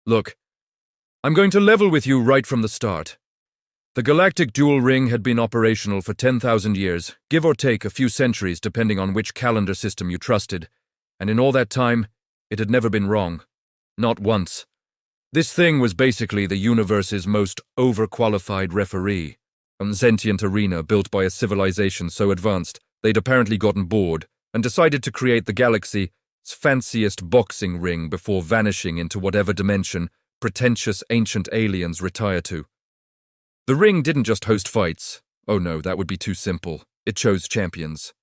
Look, I'm going to level with you right from the start. The galactic dual ring had been operational for 10,000 years, give or take a few centuries depending on which calendar system you trusted, and in all that time, it had never been wrong. Not once. This thing was basically the universe's most overqualified referee, a sentient arena built by a civilization so advanced they'd apparently gotten bored and decided to create the galaxy's fanciest boxing ring before vanishing into whatever dimension pretentious ancient aliens retire to. The ring didn't just host fights. Oh no, that would be too simple. It chose champions.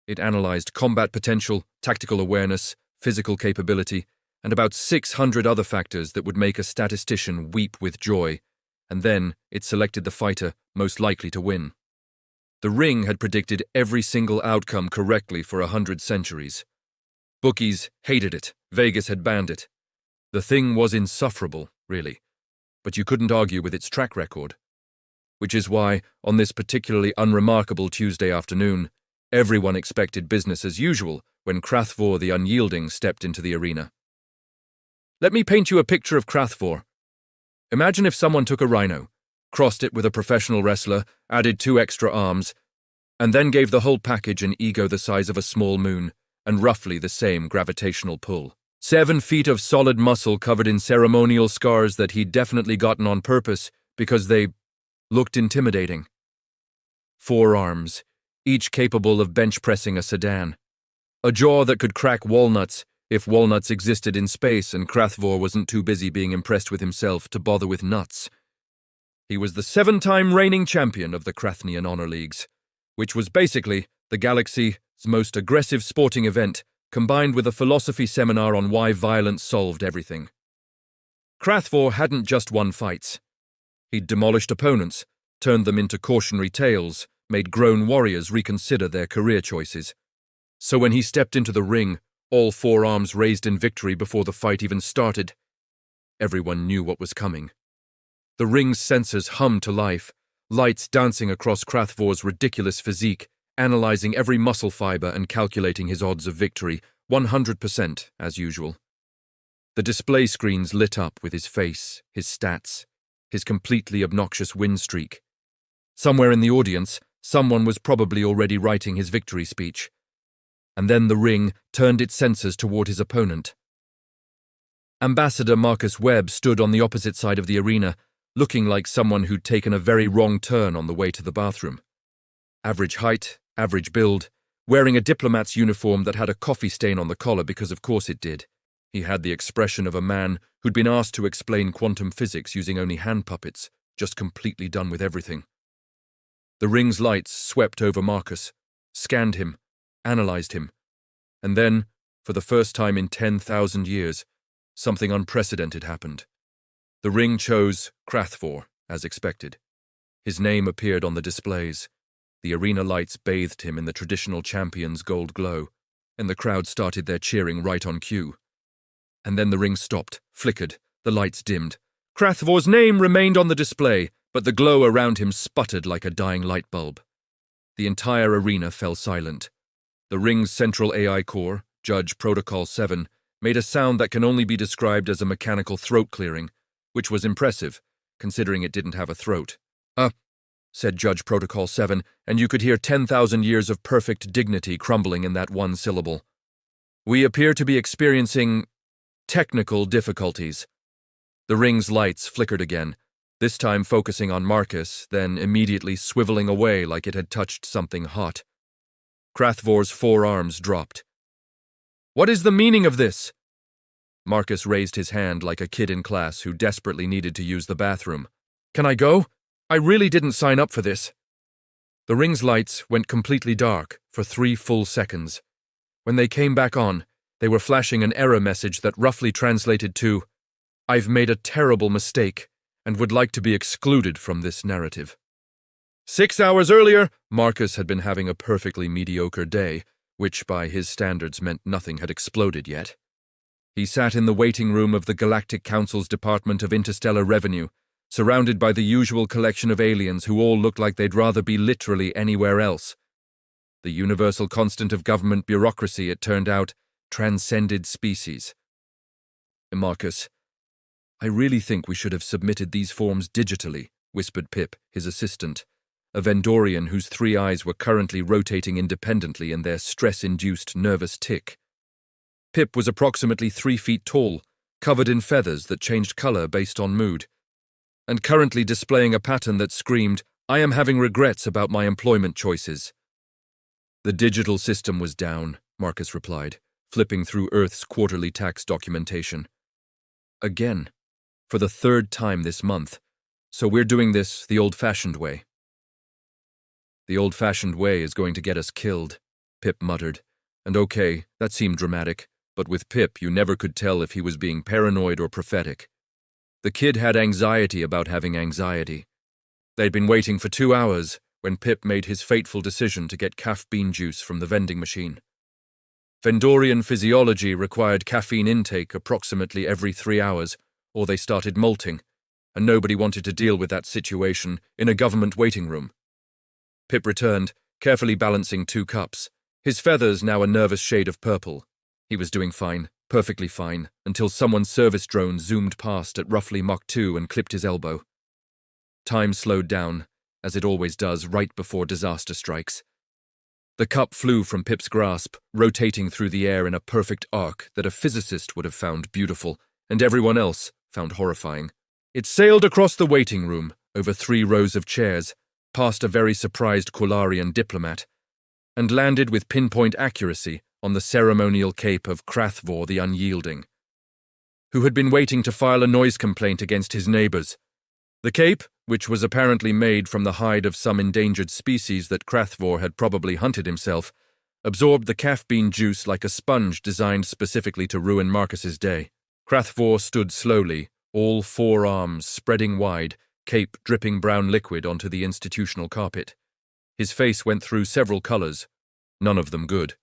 It analyzed combat potential, tactical awareness, physical capability, and about 600 other factors that would make a statistician weep with joy, and then it selected the fighter most likely to win. The ring had predicted every single outcome correctly for 100 centuries. Bookies hated it, Vegas had banned it. The thing was insufferable, really, but you couldn't argue with its track record. Which is why, on this particularly unremarkable Tuesday afternoon, everyone expected business as usual when Krathvor the Unyielding stepped into the arena. Let me paint you a picture of Krathvor. Imagine if someone took a rhino, crossed it with a professional wrestler, added 2 extra arms, and then gave the whole package an ego the size of a small moon and roughly the same gravitational pull. 7 feet of solid muscle covered in ceremonial scars that he'd definitely gotten on purpose because they looked intimidating. 4 arms, each capable of bench-pressing a sedan. A jaw that could crack walnuts if walnuts existed in space and Krathvor wasn't too busy being impressed with himself to bother with nuts. He was the 7-time reigning champion of the Krathnian Honor Leagues, which was basically the galaxy's most aggressive sporting event, combined with a philosophy seminar on why violence solved everything. Krathvor hadn't just won fights. He'd demolished opponents, turned them into cautionary tales, made grown warriors reconsider their career choices. So when he stepped into the ring, all 4 arms raised in victory before the fight even started, everyone knew what was coming. The ring's sensors hummed to life, lights dancing across Krathvor's ridiculous physique, analyzing every muscle fiber and calculating his odds of victory, 100% as usual. The display screens lit up with his face, his stats, his completely obnoxious win streak. Somewhere in the audience, someone was probably already writing his victory speech. And then the ring turned its sensors toward his opponent. Ambassador Marcus Webb stood on the opposite side of the arena, looking like someone who'd taken a very wrong turn on the way to the bathroom. Average height, average build, wearing a diplomat's uniform that had a coffee stain on the collar because of course it did. He had the expression of a man who'd been asked to explain quantum physics using only hand puppets, just completely done with everything. The ring's lights swept over Marcus, scanned him, analyzed him, and then, for the first time in 10,000 years, something unprecedented happened. The ring chose Krathvor, as expected. His name appeared on the displays. The arena lights bathed him in the traditional champion's gold glow, and the crowd started their cheering right on cue. And then the ring stopped, flickered, the lights dimmed. Krathvor's name remained on the display, but the glow around him sputtered like a dying light bulb. The entire arena fell silent. The ring's central AI core, Judge Protocol 7, made a sound that can only be described as a mechanical throat clearing, which was impressive, considering it didn't have a throat. Said Judge Protocol 7, and you could hear 10,000 years of perfect dignity crumbling in that one syllable. We appear to be experiencing technical difficulties. The ring's lights flickered again, this time focusing on Marcus, then immediately swiveling away like it had touched something hot. Krathvor's 4 arms dropped. What is the meaning of this? Marcus raised his hand like a kid in class who desperately needed to use the bathroom. Can I go? I really didn't sign up for this. The ring's lights went completely dark for 3 full seconds. When they came back on, they were flashing an error message that roughly translated to, I've made a terrible mistake and would like to be excluded from this narrative. 6 hours earlier, Marcus had been having a perfectly mediocre day, which by his standards meant nothing had exploded yet. He sat in the waiting room of the Galactic Council's Department of Interstellar Revenue, surrounded by the usual collection of aliens who all looked like they'd rather be literally anywhere else. The universal constant of government bureaucracy, it turned out, transcended species. Marcus, I really think we should have submitted these forms digitally, whispered Pip, his assistant, a Vendorian whose 3 eyes were currently rotating independently in their stress-induced nervous tic. Pip was approximately 3 feet tall, covered in feathers that changed color based on mood, and currently displaying a pattern that screamed, "I am having regrets about my employment choices." The digital system was down, Marcus replied, flipping through Earth's quarterly tax documentation. Again, for the 3rd time this month, so we're doing this the old-fashioned way. The old-fashioned way is going to get us killed, Pip muttered. And okay, that seemed dramatic, but with Pip you never could tell if he was being paranoid or prophetic. The kid had anxiety about having anxiety. They'd been waiting for 2 hours when Pip made his fateful decision to get bean juice from the vending machine. Vendorian physiology required caffeine intake approximately every 3 hours, or they started molting, and nobody wanted to deal with that situation in a government waiting room. Pip returned, carefully balancing 2 cups, his feathers now a nervous shade of purple. He was doing fine, perfectly fine, until someone's service drone zoomed past at roughly Mach 2 and clipped his elbow. Time slowed down, as it always does right before disaster strikes. The cup flew from Pip's grasp, rotating through the air in a perfect arc that a physicist would have found beautiful, and everyone else found horrifying. It sailed across the waiting room, over 3 rows of chairs, past a very surprised Quilarian diplomat, and landed with pinpoint accuracy on the ceremonial cape of Krathvor the Unyielding, who had been waiting to file a noise complaint against his neighbors. The cape, which was apparently made from the hide of some endangered species that Krathvor had probably hunted himself, absorbed the caffeine juice like a sponge designed specifically to ruin Marcus's day. Krathvor stood slowly, all 4 arms spreading wide, cape dripping brown liquid onto the institutional carpet. His face went through several colors, none of them good.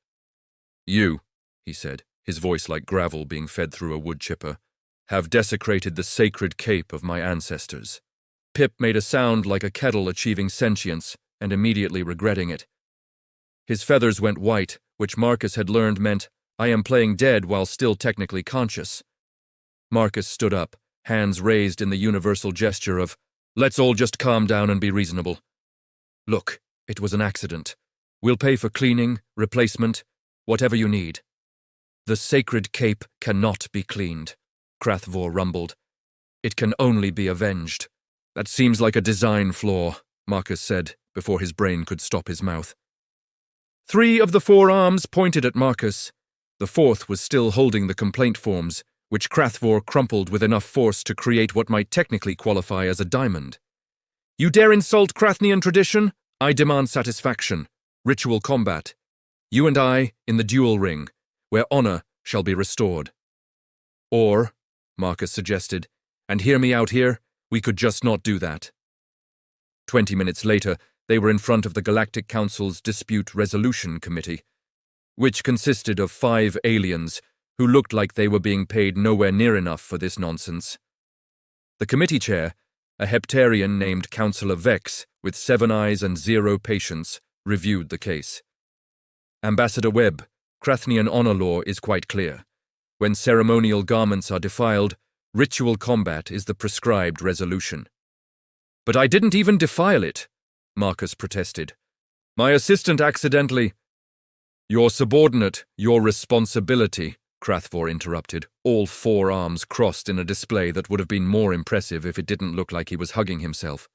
"You," he said, his voice like gravel being fed through a wood chipper, "have desecrated the sacred cape of my ancestors." Pip made a sound like a kettle achieving sentience and immediately regretting it. His feathers went white, which Marcus had learned meant, "I am playing dead while still technically conscious." Marcus stood up, hands raised in the universal gesture of, "Let's all just calm down and be reasonable. Look, it was an accident. We'll pay for cleaning, replacement, whatever you need." "The sacred cape cannot be cleaned," Krathvor rumbled. "It can only be avenged." "That seems like a design flaw," Marcus said, before his brain could stop his mouth. 3 of the 4 arms pointed at Marcus. The 4th was still holding the complaint forms, which Krathvor crumpled with enough force to create what might technically qualify as a diamond. "You dare insult Krathnian tradition? I demand satisfaction. Ritual combat. You and I in the duel ring, where honor shall be restored." "Or," Marcus suggested, "and hear me out here, we could just not do that." 20 minutes later, they were in front of the Galactic Council's Dispute Resolution Committee, which consisted of 5 aliens who looked like they were being paid nowhere near enough for this nonsense. The committee chair, a Heptarian named Councillor Vex, with 7 eyes and 0 patience, reviewed the case. "Ambassador Webb, Krathnian honor law is quite clear. When ceremonial garments are defiled, ritual combat is the prescribed resolution." "But I didn't even defile it," Marcus protested. "My assistant accidentally—" "Your subordinate, your responsibility," Krathvor interrupted, all 4 arms crossed in a display that would have been more impressive if it didn't look like he was hugging himself.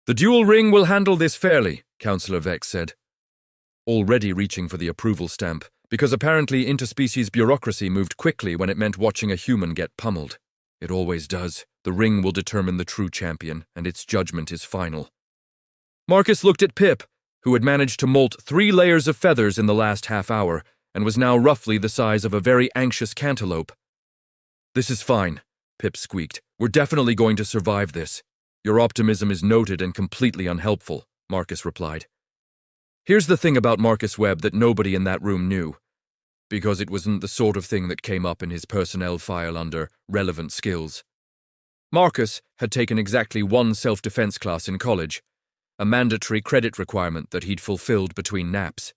"The duel ring will handle this fairly," Councillor Vex said, already reaching for the approval stamp, because apparently interspecies bureaucracy moved quickly when it meant watching a human get pummeled. It always does. The ring will determine the true champion, and its judgment is final. Marcus looked at Pip, who had managed to molt 3 layers of feathers in the last half hour, and was now roughly the size of a very anxious cantaloupe. "This is fine," Pip squeaked. "We're definitely going to survive this." "Your optimism is noted and completely unhelpful," Marcus replied. Here's the thing about Marcus Webb that nobody in that room knew, because it wasn't the sort of thing that came up in his personnel file under relevant skills. Marcus had taken exactly 1 self-defense class in college, a mandatory credit requirement that he'd fulfilled between naps.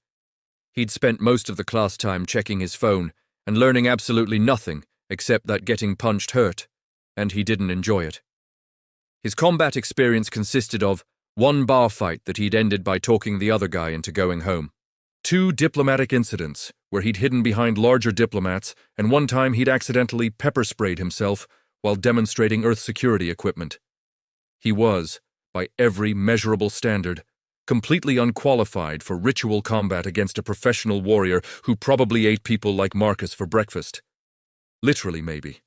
He'd spent most of the class time checking his phone and learning absolutely nothing except that getting punched hurt, and he didn't enjoy it. His combat experience consisted of one bar fight that he'd ended by talking the other guy into going home, 2 diplomatic incidents where he'd hidden behind larger diplomats, and one time he'd accidentally pepper-sprayed himself while demonstrating Earth security equipment. He was, by every measurable standard, completely unqualified for ritual combat against a professional warrior who probably ate people like Marcus for breakfast. Literally, maybe.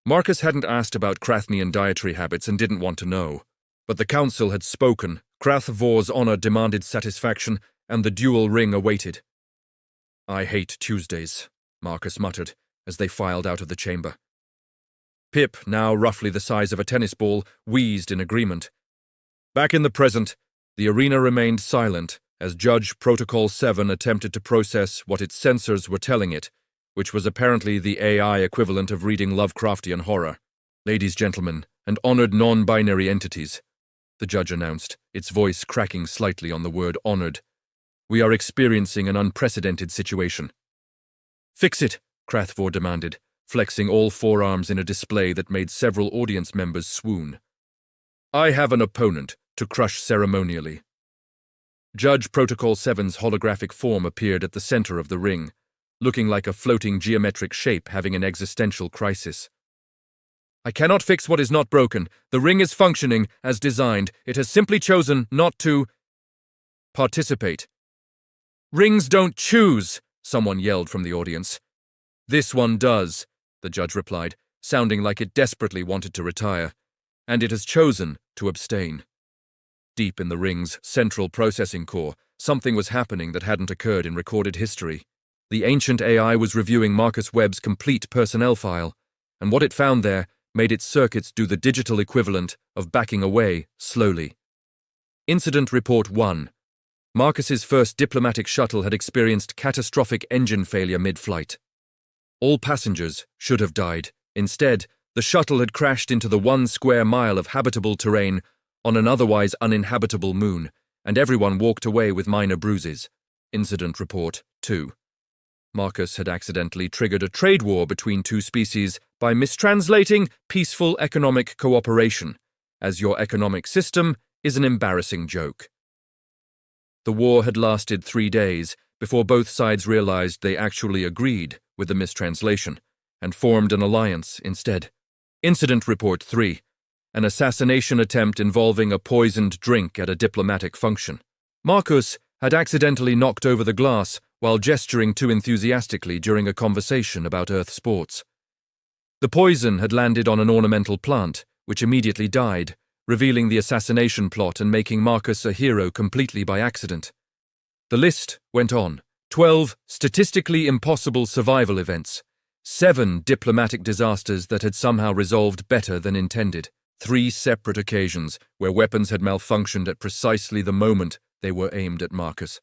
Marcus hadn't asked about Krathnian dietary habits and didn't want to know, but the council had spoken, Krathvor's honor demanded satisfaction, and the duel ring awaited. "I hate Tuesdays," Marcus muttered as they filed out of the chamber. Pip, now roughly the size of a tennis ball, wheezed in agreement. Back in the present, the arena remained silent as Judge Protocol 7 attempted to process what its sensors were telling it, which was apparently the AI equivalent of reading Lovecraftian horror. "Ladies, gentlemen, and honored non-binary entities," the judge announced, its voice cracking slightly on the word honored. "We are experiencing an unprecedented situation." "Fix it," Krathvor demanded, flexing all forearms in a display that made several audience members swoon. "I have an opponent to crush ceremonially." Judge Protocol 7's holographic form appeared at the center of the ring, looking like a floating geometric shape having an existential crisis. "I cannot fix what is not broken. The ring is functioning as designed. It has simply chosen not to participate." "Rings don't choose," someone yelled from the audience. "This one does," the judge replied, sounding like it desperately wanted to retire, "and it has chosen to abstain." Deep in the ring's central processing core, something was happening that hadn't occurred in recorded history. The ancient AI was reviewing Marcus Webb's complete personnel file, and what it found there made its circuits do the digital equivalent of backing away slowly. Incident Report 1. Marcus's first diplomatic shuttle had experienced catastrophic engine failure mid-flight. All passengers should have died. Instead, the shuttle had crashed into the 1 square mile of habitable terrain on an otherwise uninhabitable moon, and everyone walked away with minor bruises. Incident Report 2. Marcus had accidentally triggered a trade war between 2 species by mistranslating peaceful economic cooperation, as your economic system is an embarrassing joke. The war had lasted 3 days before both sides realized they actually agreed with the mistranslation and formed an alliance instead. Incident Report 3. An assassination attempt involving a poisoned drink at a diplomatic function. Marcus had accidentally knocked over the glass while gesturing too enthusiastically during a conversation about Earth sports. The poison had landed on an ornamental plant, which immediately died, revealing the assassination plot and making Marcus a hero completely by accident. The list went on. 12 statistically impossible survival events, 7 diplomatic disasters that had somehow resolved better than intended, 3 separate occasions where weapons had malfunctioned at precisely the moment they were aimed at Marcus.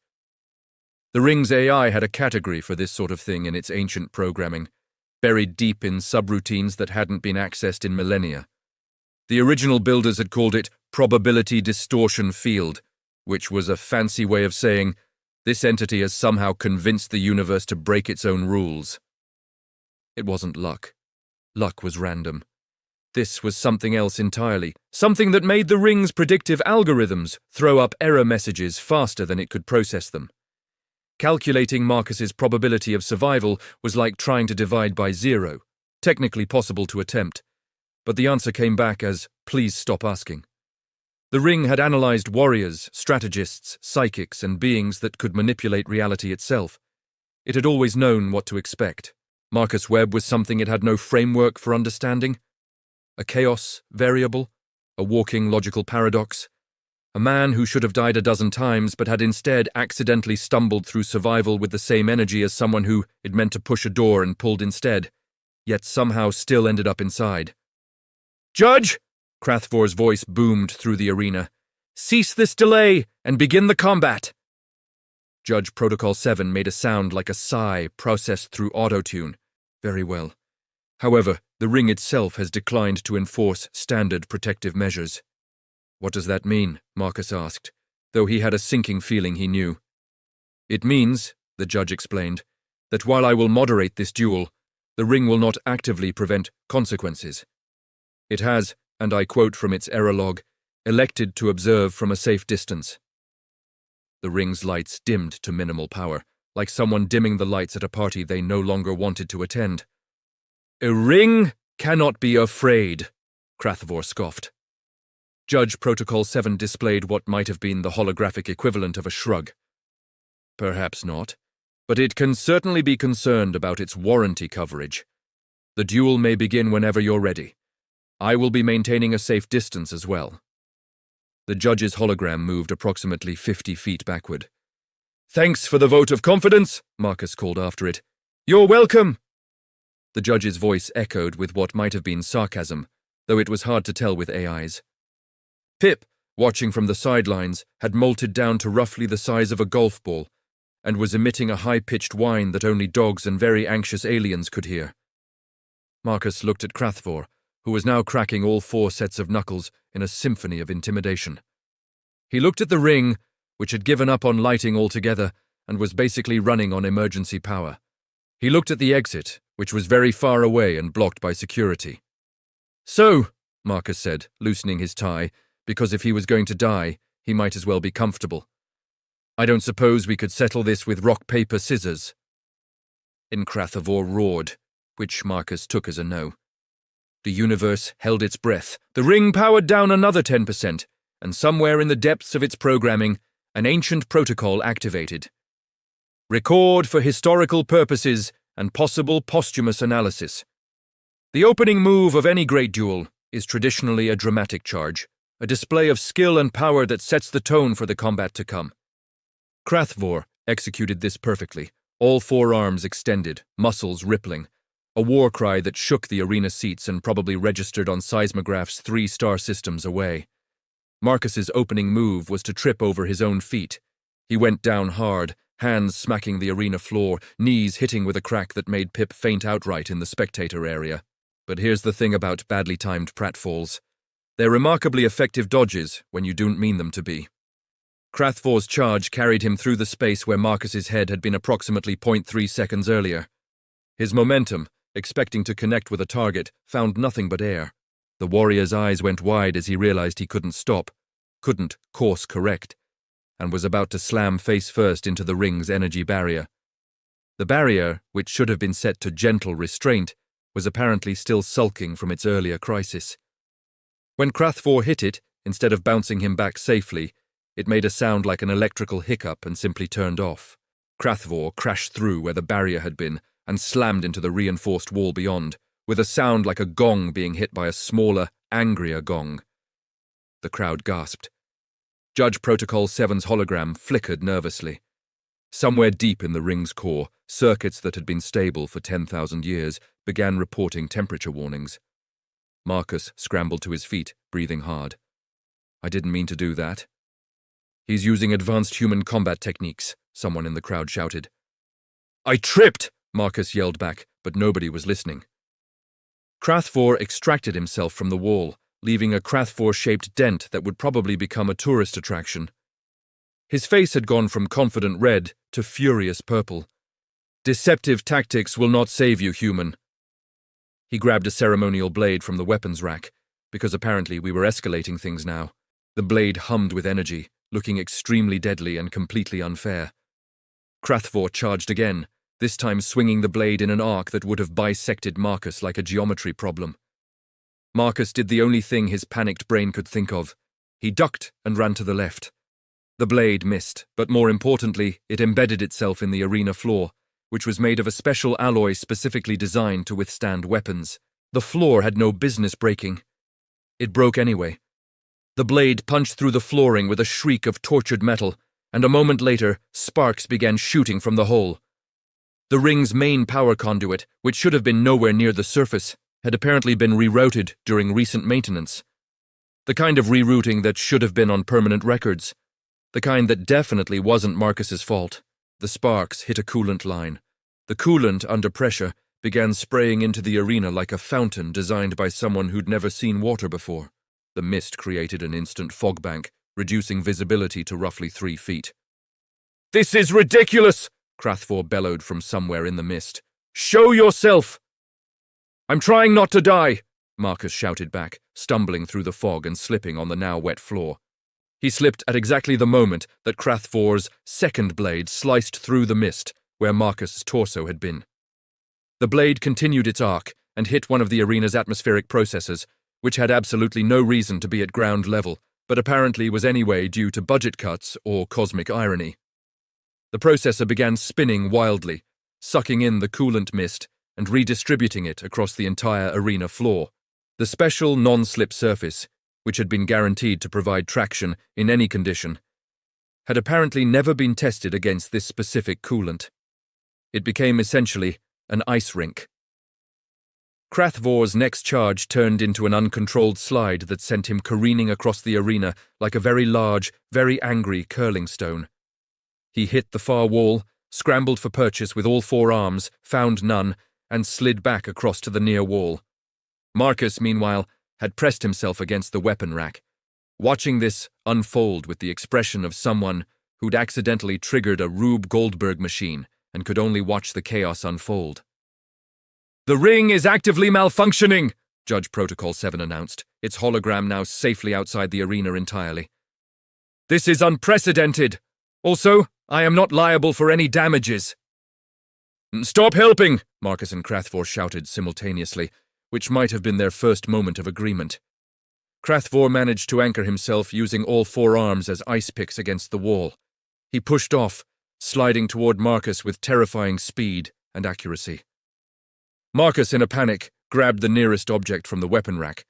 The ring's AI had a category for this sort of thing in its ancient programming, buried deep in subroutines that hadn't been accessed in millennia. The original builders had called it Probability Distortion Field, which was a fancy way of saying, this entity has somehow convinced the universe to break its own rules. It wasn't luck. Luck was random. This was something else entirely, something that made the ring's predictive algorithms throw up error messages faster than it could process them. Calculating Marcus's probability of survival was like trying to divide by 0, technically possible to attempt, but the answer came back as, please stop asking. The ring had analyzed warriors, strategists, psychics, and beings that could manipulate reality itself. It had always known what to expect. Marcus Webb was something it had no framework for understanding. A chaos variable, a walking logical paradox, a man who should have died a dozen times but had instead accidentally stumbled through survival with the same energy as someone who it meant to push a door and pulled instead, yet somehow still ended up inside. "Judge!" Krathvor's voice boomed through the arena. "Cease this delay and begin the combat!" Judge Protocol 7 made a sound like a sigh processed through auto-tune. Very well. However, the ring itself has declined to enforce standard protective measures. What does that mean? Marcus asked, though he had a sinking feeling he knew. It means, the judge explained, that while I will moderate this duel, the ring will not actively prevent consequences. It has, and I quote from its error log, elected to observe from a safe distance. The ring's lights dimmed to minimal power, like someone dimming the lights at a party they no longer wanted to attend. A ring cannot be afraid, Krathvor scoffed. Judge Protocol 7 displayed what might have been the holographic equivalent of a shrug. Perhaps not, but it can certainly be concerned about its warranty coverage. The duel may begin whenever you're ready. I will be maintaining a safe distance as well. The judge's hologram moved approximately 50 feet backward. Thanks for the vote of confidence, Marcus called after it. You're welcome. The judge's voice echoed with what might have been sarcasm, though it was hard to tell with AIs. Pip, watching from the sidelines, had molted down to roughly the size of a golf ball and was emitting a high-pitched whine that only dogs and very anxious aliens could hear. Marcus looked at Krathvor, who was now cracking all 4 sets of knuckles in a symphony of intimidation. He looked at the ring, which had given up on lighting altogether and was basically running on emergency power. He looked at the exit, which was very far away and blocked by security. So, Marcus said, loosening his tie, because if he was going to die, he might as well be comfortable. I don't suppose we could settle this with rock, paper, scissors. Krathvor roared, which Marcus took as a no. The universe held its breath. The ring powered down another 10%, and somewhere in the depths of its programming, an ancient protocol activated. Record for historical purposes and possible posthumous analysis. The opening move of any great duel is traditionally a dramatic charge, a display of skill and power that sets the tone for the combat to come. Krathvor executed this perfectly, all 4 arms extended, muscles rippling, a war cry that shook the arena seats and probably registered on seismographs 3 star systems away. Marcus's opening move was to trip over his own feet. He went down hard, hands smacking the arena floor, knees hitting with a crack that made Pip faint outright in the spectator area. But here's the thing about badly timed pratfalls. They're remarkably effective dodges when you don't mean them to be. Krathvor's charge carried him through the space where Marcus's head had been approximately 0.3 seconds earlier. His momentum, expecting to connect with a target, found nothing but air. The warrior's eyes went wide as he realized he couldn't stop, couldn't course correct, and was about to slam face first into the ring's energy barrier. The barrier, which should have been set to gentle restraint, was apparently still sulking from its earlier crisis. When Krathvor hit it, instead of bouncing him back safely, it made a sound like an electrical hiccup and simply turned off. Krathvor crashed through where the barrier had been and slammed into the reinforced wall beyond, with a sound like a gong being hit by a smaller, angrier gong. The crowd gasped. Judge Protocol 7's hologram flickered nervously. Somewhere deep in the ring's core, circuits that had been stable for 10,000 years began reporting temperature warnings. Marcus scrambled to his feet, breathing hard. I didn't mean to do that. He's using advanced human combat techniques, someone in the crowd shouted. I tripped, Marcus yelled back, but nobody was listening. Krathvor extracted himself from the wall, leaving a Krathvor-shaped dent that would probably become a tourist attraction. His face had gone from confident red to furious purple. Deceptive tactics will not save you, human. He grabbed a ceremonial blade from the weapons rack, because apparently we were escalating things now. The blade hummed with energy, looking extremely deadly and completely unfair. Krathvor charged again, this time swinging the blade in an arc that would have bisected Marcus like a geometry problem. Marcus did the only thing his panicked brain could think of. He ducked and ran to the left. The blade missed, but more importantly, it embedded itself in the arena floor, which was made of a special alloy specifically designed to withstand weapons. The floor had no business breaking. It broke anyway. The blade punched through the flooring with a shriek of tortured metal, and a moment later, sparks began shooting from the hole. The ring's main power conduit, which should have been nowhere near the surface, had apparently been rerouted during recent maintenance. The kind of rerouting that should have been on permanent records. The kind that definitely wasn't Marcus's fault. The sparks hit a coolant line. The coolant, under pressure, began spraying into the arena like a fountain designed by someone who'd never seen water before. The mist created an instant fog bank, reducing visibility to roughly 3 feet. "This is ridiculous!" Krathvor bellowed from somewhere in the mist. "Show yourself!" "I'm trying not to die," Marcus shouted back, stumbling through the fog and slipping on the now wet floor. He slipped at exactly the moment that Krathvor's second blade sliced through the mist where Marcus's torso had been. The blade continued its arc and hit one of the arena's atmospheric processors, which had absolutely no reason to be at ground level, but apparently was anyway due to budget cuts or cosmic irony. The processor began spinning wildly, sucking in the coolant mist and redistributing it across the entire arena floor. The special non-slip surface, which had been guaranteed to provide traction in any condition, had apparently never been tested against this specific coolant. It became essentially an ice rink. Krathvor's next charge turned into an uncontrolled slide that sent him careening across the arena like a very large, very angry curling stone. He hit the far wall, scrambled for purchase with all four arms, found none, and slid back across to the near wall. Marcus, meanwhile, had pressed himself against the weapon rack, watching this unfold with the expression of someone who'd accidentally triggered a Rube Goldberg machine and could only watch the chaos unfold. "The ring is actively malfunctioning," Judge Protocol 7 announced, its hologram now safely outside the arena entirely. "This is unprecedented. Also, I am not liable for any damages." "Stop helping!" Marcus and Krathvor shouted simultaneously, which might have been their first moment of agreement. Krathvor managed to anchor himself using all four arms as ice picks against the wall. He pushed off, sliding toward Marcus with terrifying speed and accuracy. Marcus, in a panic, grabbed the nearest object from the weapon rack.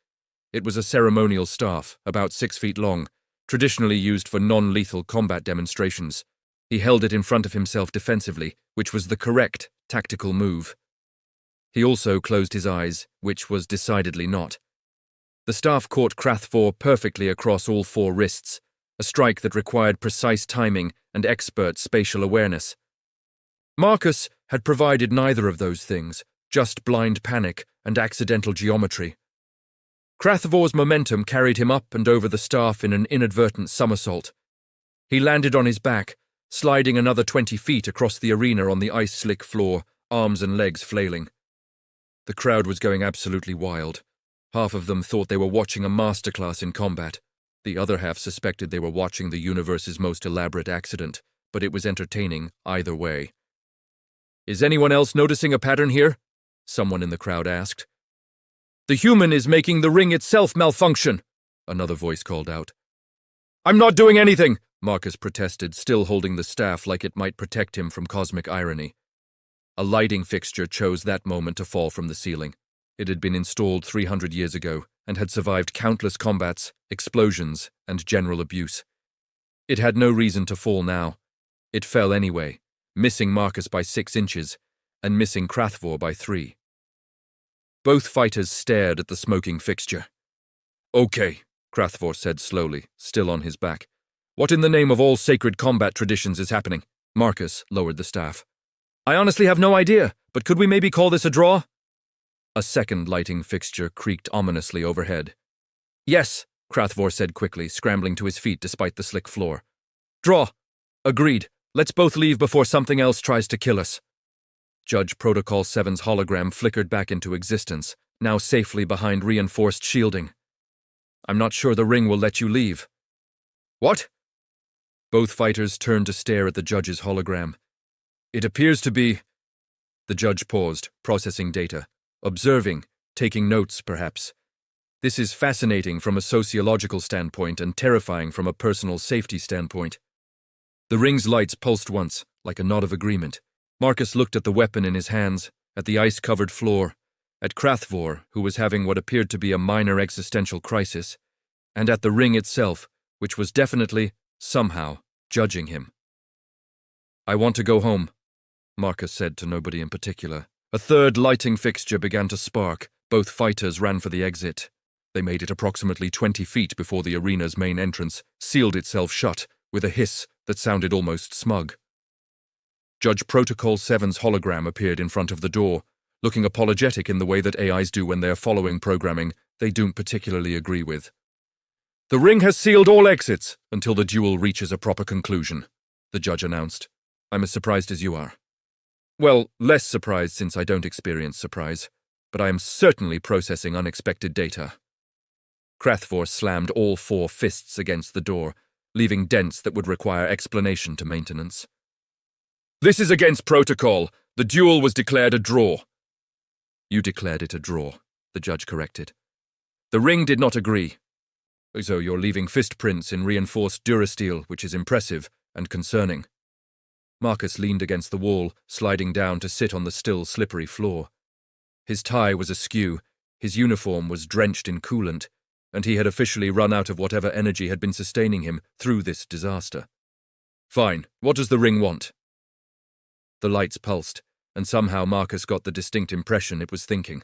It was a ceremonial staff, about 6 feet long, traditionally used for non-lethal combat demonstrations. He held it in front of himself defensively, which was the correct tactical move. He also closed his eyes, which was decidedly not. The staff caught Krathvor perfectly across all four wrists, a strike that required precise timing and expert spatial awareness. Marcus had provided neither of those things, just blind panic and accidental geometry. Krathvor's momentum carried him up and over the staff in an inadvertent somersault. He landed on his back, sliding another 20 feet across the arena on the ice-slick floor, arms and legs flailing. The crowd was going absolutely wild. Half of them thought they were watching a masterclass in combat. The other half suspected they were watching the universe's most elaborate accident, but it was entertaining either way. "Is anyone else noticing a pattern here?" someone in the crowd asked. "The human is making the ring itself malfunction," another voice called out. "I'm not doing anything," Marcus protested, still holding the staff like it might protect him from cosmic irony. A lighting fixture chose that moment to fall from the ceiling. It had been installed 300 years ago and had survived countless combats, explosions, and general abuse. It had no reason to fall now. It fell anyway, missing Marcus by 6 inches and missing Krathvor by 3. Both fighters stared at the smoking fixture. "Okay," Krathvor said slowly, still on his back. "What in the name of all sacred combat traditions is happening?" Marcus lowered the staff. "I honestly have no idea, but could we maybe call this a draw?" A second lighting fixture creaked ominously overhead. "Yes," Krathvor said quickly, scrambling to his feet despite the slick floor. "Draw. Agreed. Let's both leave before something else tries to kill us." Judge Protocol 7's hologram flickered back into existence, now safely behind reinforced shielding. "I'm not sure the ring will let you leave." "What?" Both fighters turned to stare at the judge's hologram. "It appears to be—" The judge paused, processing data, observing, taking notes, perhaps. "This is fascinating from a sociological standpoint and terrifying from a personal safety standpoint." The ring's lights pulsed once, like a nod of agreement. Marcus looked at the weapon in his hands, at the ice-covered floor, at Krathvor, who was having what appeared to be a minor existential crisis, and at the ring itself, which was definitely, somehow, judging him. "I want to go home," Marcus said to nobody in particular. A third lighting fixture began to spark. Both fighters ran for the exit. They made it approximately 20 feet before the arena's main entrance sealed itself shut with a hiss that sounded almost smug. Judge Protocol 7's hologram appeared in front of the door, looking apologetic in the way that AIs do when they're following programming they don't particularly agree with. "The ring has sealed all exits until the duel reaches a proper conclusion," the judge announced. "I'm as surprised as you are." "Well, less surprised since I don't experience surprise." but I am certainly processing unexpected data. Krathvor slammed all 4 fists against the door, leaving dents that would require explanation to maintenance. This is against protocol. The duel was declared a draw. You declared it a draw, the judge corrected. The ring did not agree. So you're leaving fist prints in reinforced durasteel, which is impressive and concerning. Marcus leaned against the wall, sliding down to sit on the still slippery floor. His tie was askew, his uniform was drenched in coolant, and he had officially run out of whatever energy had been sustaining him through this disaster. Fine, what does the ring want? The lights pulsed, and somehow Marcus got the distinct impression it was thinking.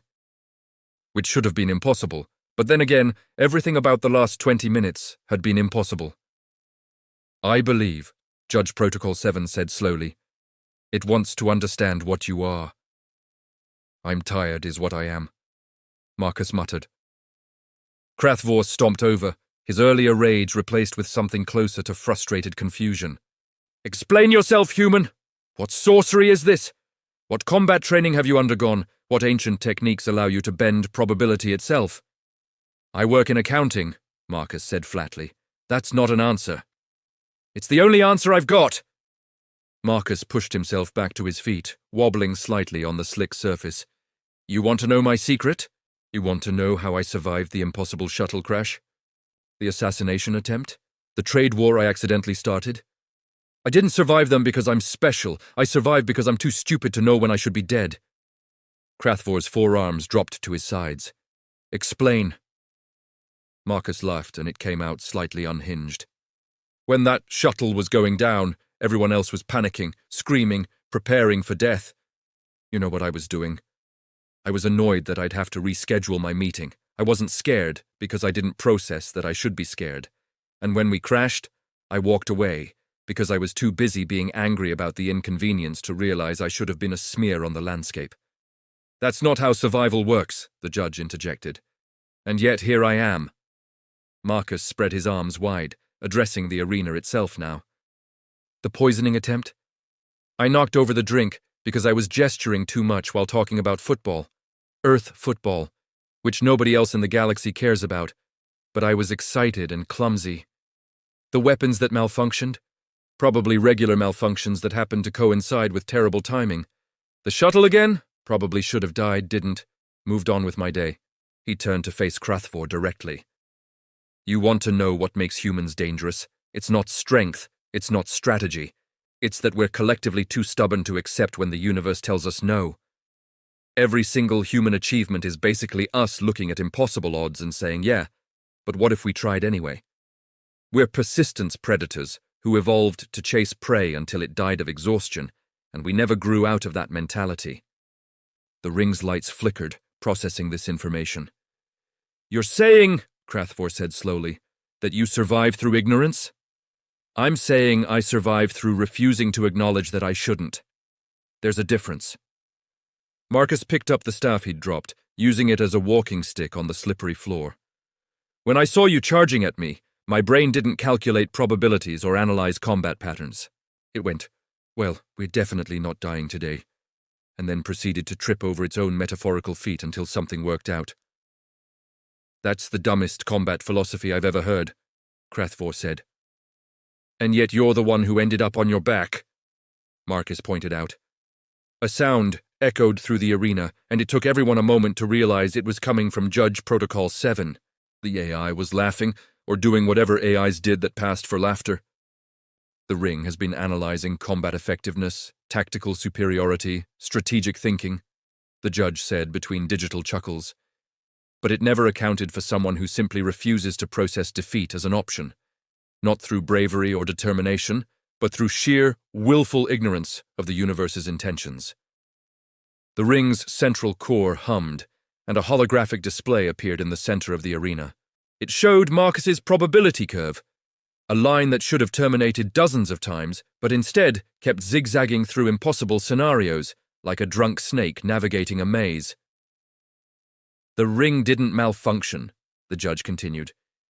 Which should have been impossible, but then again, everything about the last 20 minutes had been impossible. I believe, Judge Protocol 7 said slowly, it wants to understand what you are. I'm tired is what I am, Marcus muttered. Krathvor stomped over, his earlier rage replaced with something closer to frustrated confusion. Explain yourself, human! What sorcery is this? What combat training have you undergone? What ancient techniques allow you to bend probability itself? I work in accounting, Marcus said flatly. That's not an answer. It's the only answer I've got! Marcus pushed himself back to his feet, wobbling slightly on the slick surface. You want to know my secret? You want to know how I survived the impossible shuttle crash? The assassination attempt? The trade war I accidentally started? I didn't survive them because I'm special. I survived because I'm too stupid to know when I should be dead. Krathvor's forearms dropped to his sides. Explain. Marcus laughed, and it came out slightly unhinged. When that shuttle was going down, everyone else was panicking, screaming, preparing for death. You know what I was doing. I was annoyed that I'd have to reschedule my meeting. I wasn't scared because I didn't process that I should be scared. And when we crashed, I walked away because I was too busy being angry about the inconvenience to realize I should have been a smear on the landscape. That's not how survival works, the judge interjected. And yet here I am. Marcus spread his arms wide, addressing the arena itself now. The poisoning attempt? I knocked over the drink because I was gesturing too much while talking about football. Earth football, which nobody else in the galaxy cares about, but I was excited and clumsy. The weapons that malfunctioned? Probably regular malfunctions that happened to coincide with terrible timing. The shuttle again? Probably should have died, didn't. Moved on with my day. He turned to face Krathvor directly. You want to know what makes humans dangerous? It's not strength, it's not strategy. It's that we're collectively too stubborn to accept when the universe tells us no. Every single human achievement is basically us looking at impossible odds and saying, yeah, but what if we tried anyway? We're persistence predators who evolved to chase prey until it died of exhaustion, and we never grew out of that mentality. The ring's lights flickered, processing this information. You're saying, Krathvor said slowly, that you survived through ignorance? I'm saying I survived through refusing to acknowledge that I shouldn't. There's a difference. Marcus picked up the staff he'd dropped, using it as a walking stick on the slippery floor. When I saw you charging at me, my brain didn't calculate probabilities or analyze combat patterns. It went, well, we're definitely not dying today, and then proceeded to trip over its own metaphorical feet until something worked out. That's the dumbest combat philosophy I've ever heard, Krathvor said. And yet you're the one who ended up on your back, Marcus pointed out. A sound echoed through the arena, and it took everyone a moment to realize it was coming from Judge Protocol 7. The AI was laughing, or doing whatever AIs did that passed for laughter. The ring has been analyzing combat effectiveness, tactical superiority, strategic thinking, the judge said between digital chuckles. But it never accounted for someone who simply refuses to process defeat as an option. Not through bravery or determination, but through sheer, willful ignorance of the universe's intentions. The ring's central core hummed, and a holographic display appeared in the center of the arena. It showed Marcus's probability curve, a line that should have terminated dozens of times, but instead kept zigzagging through impossible scenarios, like a drunk snake navigating a maze. The ring didn't malfunction, the judge continued.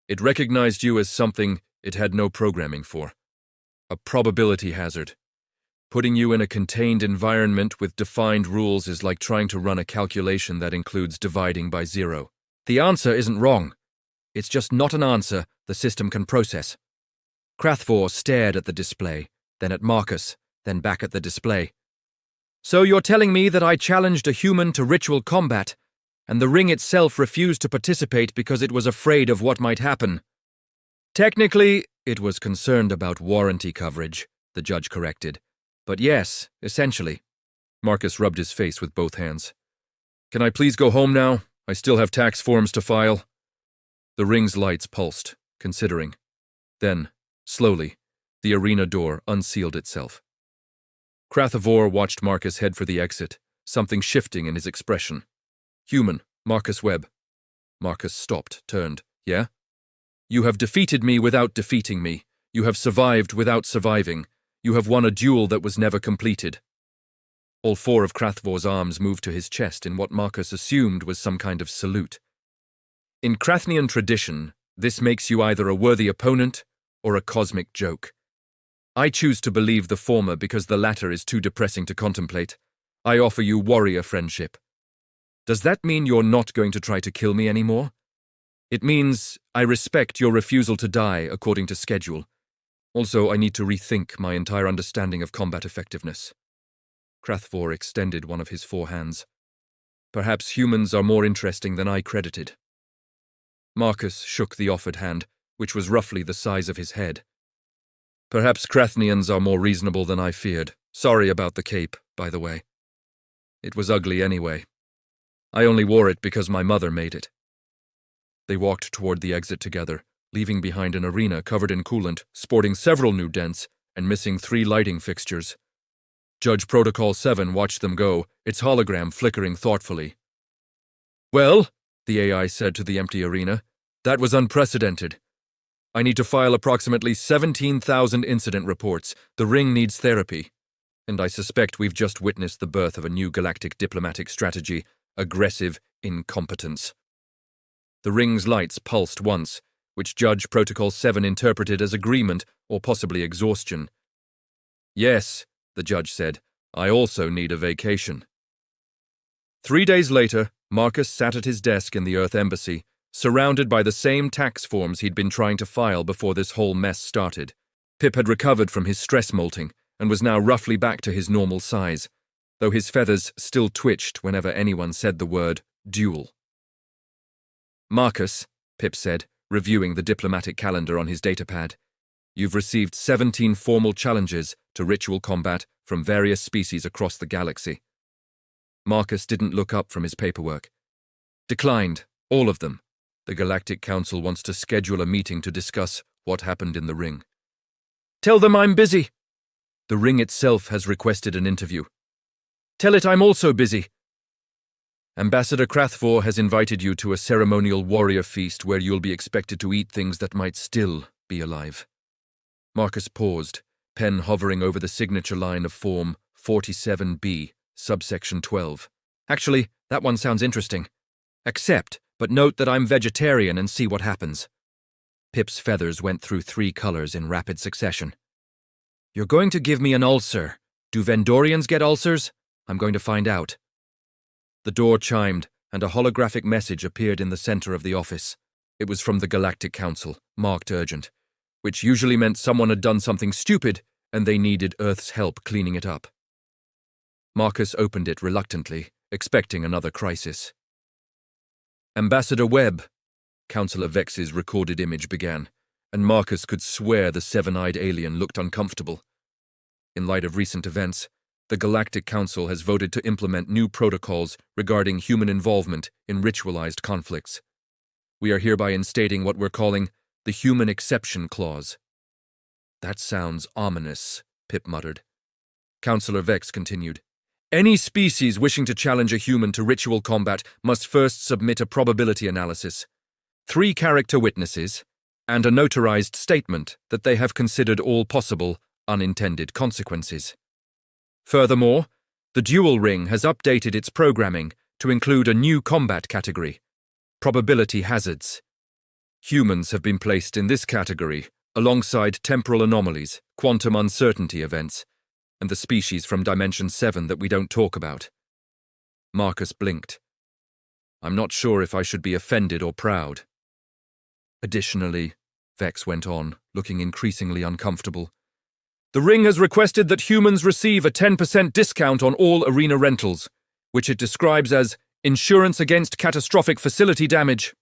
It recognized you as something it had no programming for. A probability hazard. Putting you in a contained environment with defined rules is like trying to run a calculation that includes dividing by 0. The answer isn't wrong. It's just not an answer the system can process. Krathvor stared at the display, then at Marcus, then back at the display. So you're telling me that I challenged a human to ritual combat, and the ring itself refused to participate because it was afraid of what might happen? Technically, it was concerned about warranty coverage, the judge corrected. But yes, essentially. Marcus rubbed his face with both hands. Can I please go home now? I still have tax forms to file. The ring's lights pulsed, considering. Then, slowly, the arena door unsealed itself. Krathvor watched Marcus head for the exit, something shifting in his expression. Human, Marcus Webb. Marcus stopped, turned. Yeah? You have defeated me without defeating me. You have survived without surviving. You have won a duel that was never completed. All 4 of Krathvor's arms moved to his chest in what Marcus assumed was some kind of salute. In Krathnian tradition, this makes you either a worthy opponent or a cosmic joke. I choose to believe the former because the latter is too depressing to contemplate. I offer you warrior friendship. Does that mean you're not going to try to kill me anymore? It means I respect your refusal to die according to schedule. Also, I need to rethink my entire understanding of combat effectiveness. Krathvor extended one of his 4 hands. Perhaps humans are more interesting than I credited. Marcus shook the offered hand, which was roughly the size of his head. Perhaps Krathnians are more reasonable than I feared. Sorry about the cape, by the way. It was ugly anyway. I only wore it because my mother made it. They walked toward the exit together, leaving behind an arena covered in coolant, sporting several new dents, and missing 3 lighting fixtures. Judge Protocol 7 watched them go, its hologram flickering thoughtfully. Well, the AI said to the empty arena, that was unprecedented. I need to file approximately 17,000 incident reports. The ring needs therapy. And I suspect we've just witnessed the birth of a new galactic diplomatic strategy, aggressive incompetence. The ring's lights pulsed once, which Judge Protocol 7 interpreted as agreement or possibly exhaustion. Yes, the judge said, I also need a vacation. 3 days later, Marcus sat at his desk in the Earth Embassy, surrounded by the same tax forms he'd been trying to file before this whole mess started. Pip had recovered from his stress molting and was now roughly back to his normal size, though his feathers still twitched whenever anyone said the word duel. Marcus, Pip said, reviewing the diplomatic calendar on his datapad, you've received 17 formal challenges to ritual combat from various species across the galaxy. Marcus didn't look up from his paperwork. Declined, all of them. The Galactic Council wants to schedule a meeting to discuss what happened in the ring. Tell them I'm busy. The ring itself has requested an interview. Tell it I'm also busy. Ambassador Krathvor has invited you to a ceremonial warrior feast where you'll be expected to eat things that might still be alive. Marcus paused, pen hovering over the signature line of Form 47B, subsection 12. Actually, that one sounds interesting. Accept, but note that I'm vegetarian and see what happens. Pip's feathers went through 3 colors in rapid succession. You're going to give me an ulcer. Do Vendorians get ulcers? I'm going to find out. The door chimed, and a holographic message appeared in the center of the office. It was from the Galactic Council, marked urgent, which usually meant someone had done something stupid and they needed Earth's help cleaning it up. Marcus opened it reluctantly, expecting another crisis. Ambassador Webb, Councillor Vex's recorded image began, and Marcus could swear the 7-eyed alien looked uncomfortable. In light of recent events, the Galactic Council has voted to implement new protocols regarding human involvement in ritualized conflicts. We are hereby instating what we're calling the Human Exception Clause. That sounds ominous, Pip muttered. Councillor Vex continued. Any species wishing to challenge a human to ritual combat must first submit a probability analysis, 3 character witnesses, and a notarized statement that they have considered all possible unintended consequences. Furthermore, the Duel Ring has updated its programming to include a new combat category, probability hazards. Humans have been placed in this category alongside temporal anomalies, quantum uncertainty events, and the species from Dimension 7 that we don't talk about. Marcus blinked. I'm not sure if I should be offended or proud. Additionally, Vex went on, looking increasingly uncomfortable, the Ring has requested that humans receive a 10% discount on all arena rentals, which it describes as insurance against catastrophic facility damage.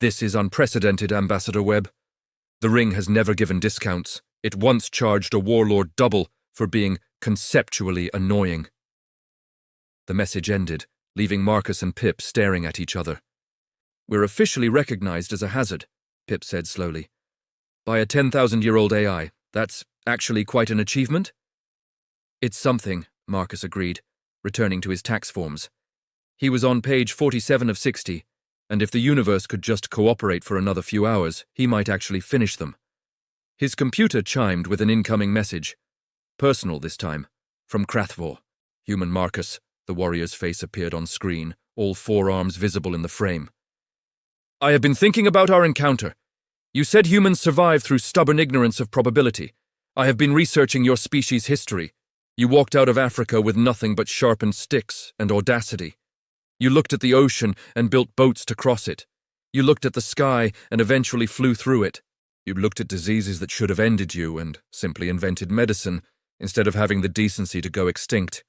This is unprecedented, Ambassador Webb. The Ring has never given discounts. It once charged a warlord double for being conceptually annoying. The message ended, leaving Marcus and Pip staring at each other. We're officially recognized as a hazard, Pip said slowly, by a 10,000-year-old AI. That's actually quite an achievement? It's something, Marcus agreed, returning to his tax forms. He was on page 47 of 60, and if the universe could just cooperate for another few hours, he might actually finish them. His computer chimed with an incoming message. Personal this time, from Krathvor. Human Marcus. The warrior's face appeared on screen, all forearms visible in the frame. I have been thinking about our encounter. You said humans survive through stubborn ignorance of probability. I have been researching your species' history. You walked out of Africa with nothing but sharpened sticks and audacity. You looked at the ocean and built boats to cross it. You looked at the sky and eventually flew through it. You looked at diseases that should have ended you and simply invented medicine instead of having the decency to go extinct.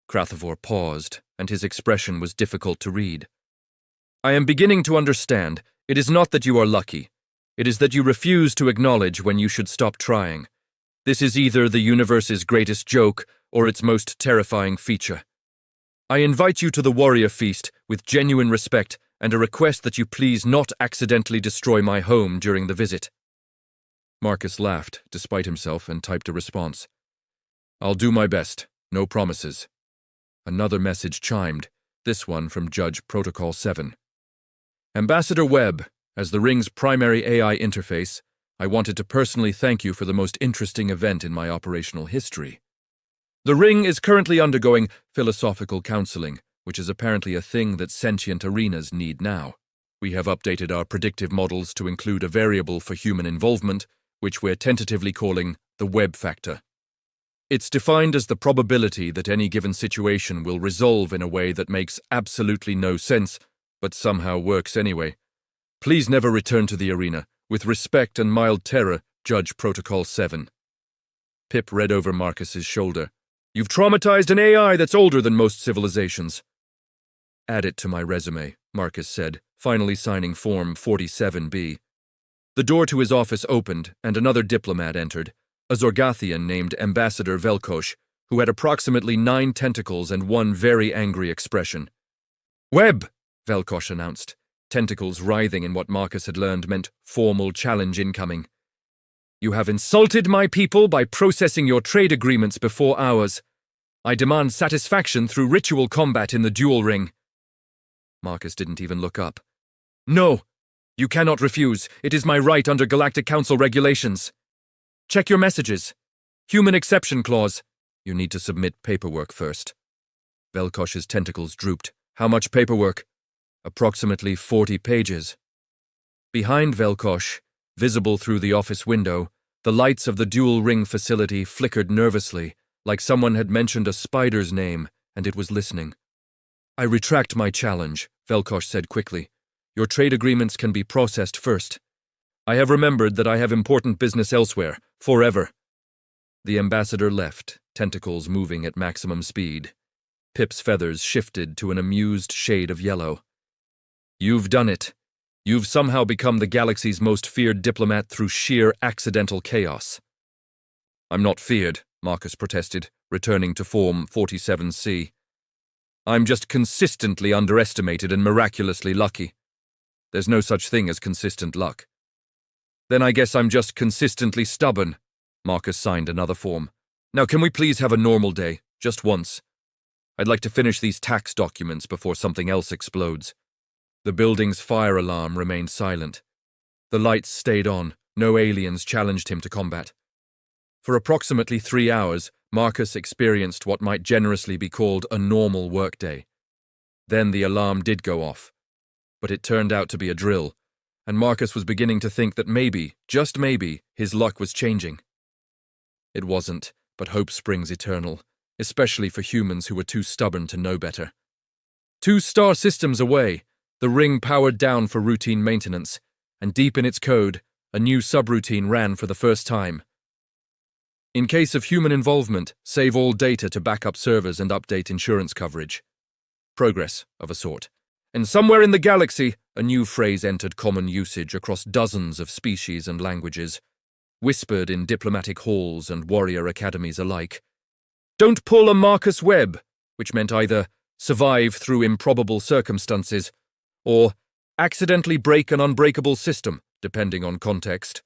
Krathvor paused, and his expression was difficult to read. I am beginning to understand. It is not that you are lucky. It is that you refuse to acknowledge when you should stop trying. This is either the universe's greatest joke or its most terrifying feature. I invite you to the warrior feast with genuine respect and a request that you please not accidentally destroy my home during the visit. Marcus laughed, despite himself, and typed a response. I'll do my best. No promises. Another message chimed, this one from Judge Protocol 7. Ambassador Webb, as the Ring's primary AI interface, I wanted to personally thank you for the most interesting event in my operational history. The Ring is currently undergoing philosophical counseling, which is apparently a thing that sentient arenas need now. We have updated our predictive models to include a variable for human involvement, which we're tentatively calling the Webb factor. It's defined as the probability that any given situation will resolve in a way that makes absolutely no sense, but somehow works anyway. Please never return to the arena. With respect and mild terror, Judge Protocol 7. Pip read over Marcus's shoulder. You've traumatized an AI that's older than most civilizations. Add it to my resume, Marcus said, finally signing Form 47B. The door to his office opened, and another diplomat entered, a Zorgathian named Ambassador Velkosh, who had approximately 9 tentacles and one very angry expression. Webb, Velkosh announced. Tentacles writhing in what Marcus had learned meant formal challenge incoming. You have insulted my people by processing your trade agreements before ours. I demand satisfaction through ritual combat in the Duel ring. Marcus didn't even look up. No, you cannot refuse. It is my right under Galactic Council regulations. Check your messages. Human exception clause. You need to submit paperwork first. Velkosh's tentacles drooped. How much paperwork? Approximately 40 pages. Behind Velkosh, visible through the office window, the lights of the Duel ring facility flickered nervously, like someone had mentioned a spider's name, and it was listening. I retract my challenge, Velkosh said quickly. Your trade agreements can be processed first. I have remembered that I have important business elsewhere, forever. The ambassador left, tentacles moving at maximum speed. Pip's feathers shifted to an amused shade of yellow. You've done it. You've somehow become the galaxy's most feared diplomat through sheer accidental chaos. I'm not feared, Marcus protested, returning to Form 47C. I'm just consistently underestimated and miraculously lucky. There's no such thing as consistent luck. Then I guess I'm just consistently stubborn. Marcus signed another form. Now can we please have a normal day, just once? I'd like to finish these tax documents before something else explodes. The building's fire alarm remained silent. The lights stayed on. No aliens challenged him to combat. For approximately 3 hours, Marcus experienced what might generously be called a normal workday. Then the alarm did go off. But it turned out to be a drill, and Marcus was beginning to think that maybe, just maybe, his luck was changing. It wasn't, but hope springs eternal, especially for humans who were too stubborn to know better. 2 star systems away, the ring powered down for routine maintenance, and deep in its code, a new subroutine ran for the first time. In case of human involvement, save all data to backup servers and update insurance coverage. Progress, of a sort. And somewhere in the galaxy, a new phrase entered common usage across dozens of species and languages, whispered in diplomatic halls and warrior academies alike. Don't pull a Marcus Webb, which meant either survive through improbable circumstances, or accidentally break an unbreakable system, depending on context.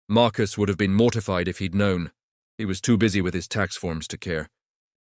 Marcus would have been mortified if he'd known. He was too busy with his tax forms to care.